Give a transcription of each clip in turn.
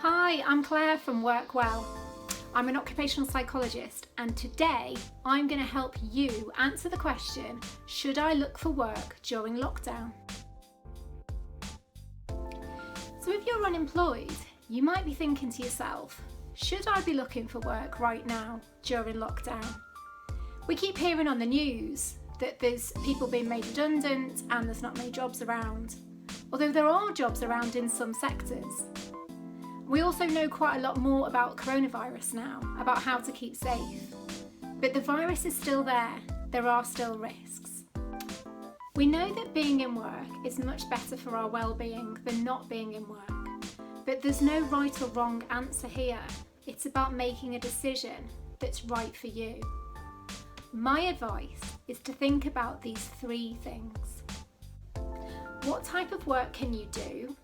Hi, I'm Claire from WorkWell. I'm an occupational psychologist, and today I'm going to help you answer the question, should I look for work during lockdown? So if you're unemployed, you might be thinking to yourself, should I be looking for work right now during lockdown? We keep hearing on the news that there's people being made redundant and there's not many jobs around, although there are jobs around in some sectors. We also know quite a lot more about coronavirus now, about how to keep safe. But the virus is still there are still risks. We know that being in work is much better for our well-being than not being in work. But there's no right or wrong answer here. It's about making a decision that's right for you. My advice is to think about these three things. What type of work can you do?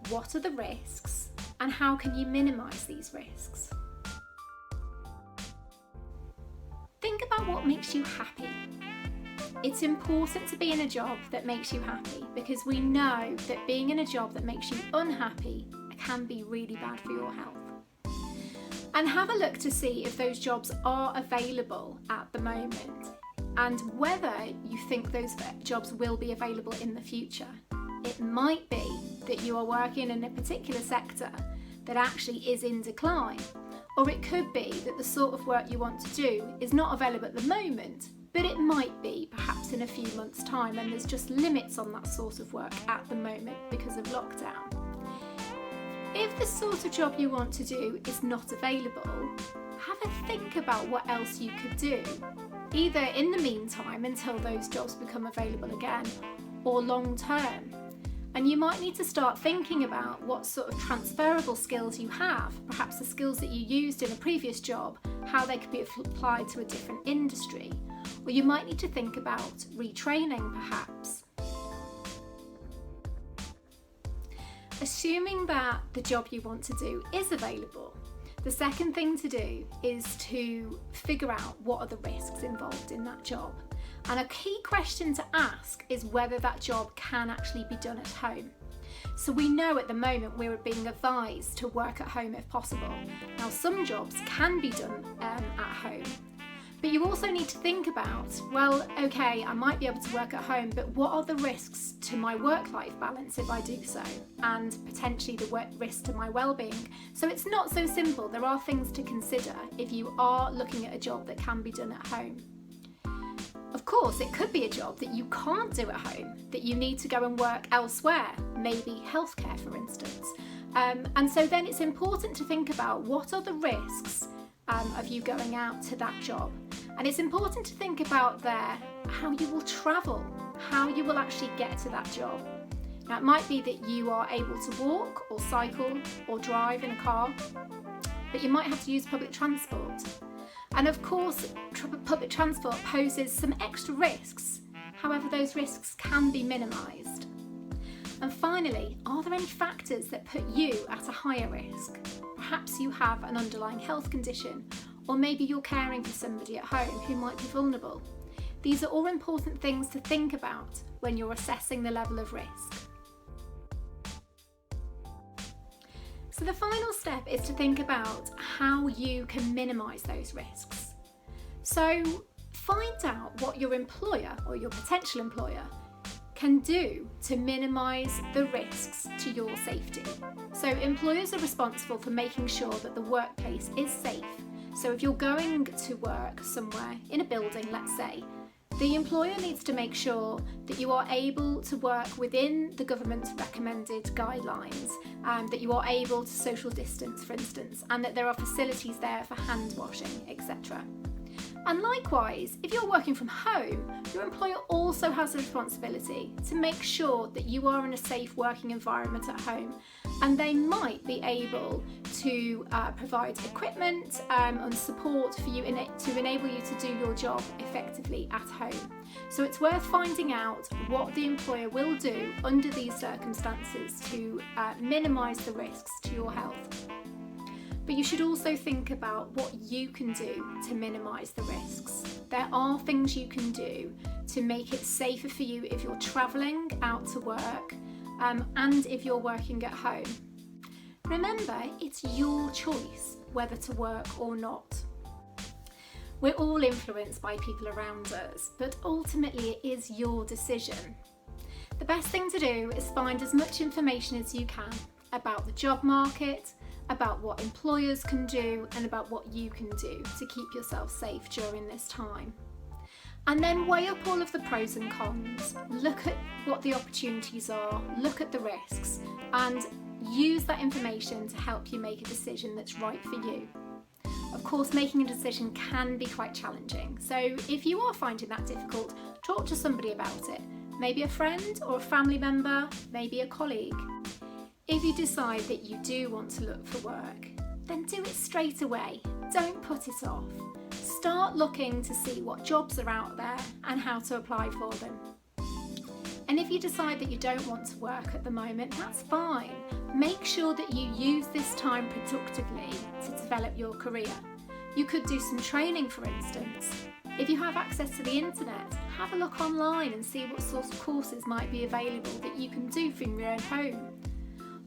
What are the risks? And how can you minimise these risks? Think about what makes you happy. It's important to be in a job that makes you happy because we know that being in a job that makes you unhappy can be really bad for your health. And have a look to see if those jobs are available at the moment and whether you think those jobs will be available in the future. It might be that you are working in a particular sector that actually is in decline, or it could be that the sort of work you want to do is not available at the moment, but it might be perhaps in a few months' time, and there's just limits on that sort of work at the moment because of lockdown. If the sort of job you want to do is not available, have a think about what else you could do, either in the meantime until those jobs become available again, or long term. And you might need to start thinking about what sort of transferable skills you have, perhaps the skills that you used in a previous job, how they could be applied to a different industry. Or you might need to think about retraining perhaps. Assuming that the job you want to do is available, the second thing to do is to figure out what are the risks involved in that job. And a key question to ask is whether that job can actually be done at home. So we know at the moment we're being advised to work at home if possible. Now some jobs can be done at home, but you also need to think about, well, okay, I might be able to work at home, but what are the risks to my work-life balance if I do so? And potentially the risk to my well-being. So it's not so simple. There are things to consider if you are looking at a job that can be done at home. Of course, it could be a job that you can't do at home, that you need to go and work elsewhere, maybe healthcare for instance. And so then it's important to think about what are the risks of you going out to that job. And it's important to think about how you will travel, how you will actually get to that job. Now it might be that you are able to walk or cycle or drive in a car, but you might have to use public transport. And of course, public transport poses some extra risks. However, those risks can be minimised. And finally, are there any factors that put you at a higher risk? Perhaps you have an underlying health condition, or maybe you're caring for somebody at home who might be vulnerable. These are all important things to think about when you're assessing the level of risk. So the final step is to think about how you can minimise those risks. So find out what your employer or your potential employer can do to minimise the risks to your safety. So employers are responsible for making sure that the workplace is safe. So if you're going to work somewhere in a building, let's say, the employer needs to make sure that you are able to work within the government's recommended guidelines, that you are able to social distance, for instance, and that there are facilities there for hand washing, etc. And likewise, if you're working from home, your employer also has a responsibility to make sure that you are in a safe working environment at home, and they might be able to provide equipment and support for you to enable you to do your job effectively at home. So it's worth finding out what the employer will do under these circumstances to minimise the risks to your health. But you should also think about what you can do to minimise the risks. There are things you can do to make it safer for you if you're travelling out to work and if you're working at home. Remember, it's your choice whether to work or not. We're all influenced by people around us, but ultimately it is your decision. The best thing to do is find as much information as you can about the job market, about what employers can do, and about what you can do to keep yourself safe during this time. And then weigh up all of the pros and cons, look at what the opportunities are, look at the risks, and use that information to help you make a decision that's right for you. Of course, making a decision can be quite challenging, so if you are finding that difficult, talk to somebody about it. Maybe a friend or a family member, maybe a colleague. If you decide that you do want to look for work, then do it straight away. Don't put it off. Start looking to see what jobs are out there and how to apply for them. And if you decide that you don't want to work at the moment, that's fine. Make sure that you use this time productively to develop your career. You could do some training, for instance. If you have access to the internet, have a look online and see what sorts of courses might be available that you can do from your own home.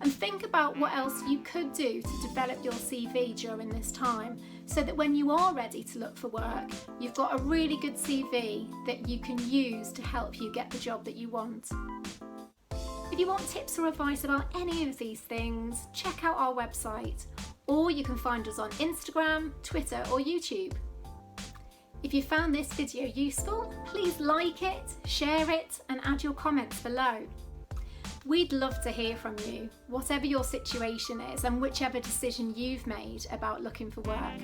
And think about what else you could do to develop your CV during this time, so that when you are ready to look for work, you've got a really good CV that you can use to help you get the job that you want. If you want tips or advice about any of these things, check out our website, or you can find us on Instagram, Twitter, or YouTube. If you found this video useful, please like it, share it, and add your comments below. We'd love to hear from you, whatever your situation is and whichever decision you've made about looking for work.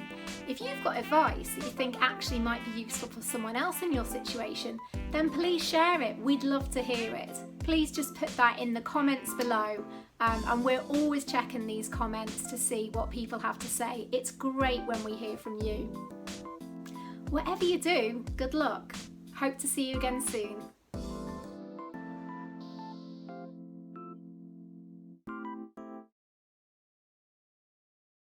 If you've got advice that you think actually might be useful for someone else in your situation, then please share it. We'd love to hear it. Please just put that in the comments below, and we're always checking these comments to see what people have to say. It's great when we hear from you. Whatever you do, good luck. Hope to see you again soon.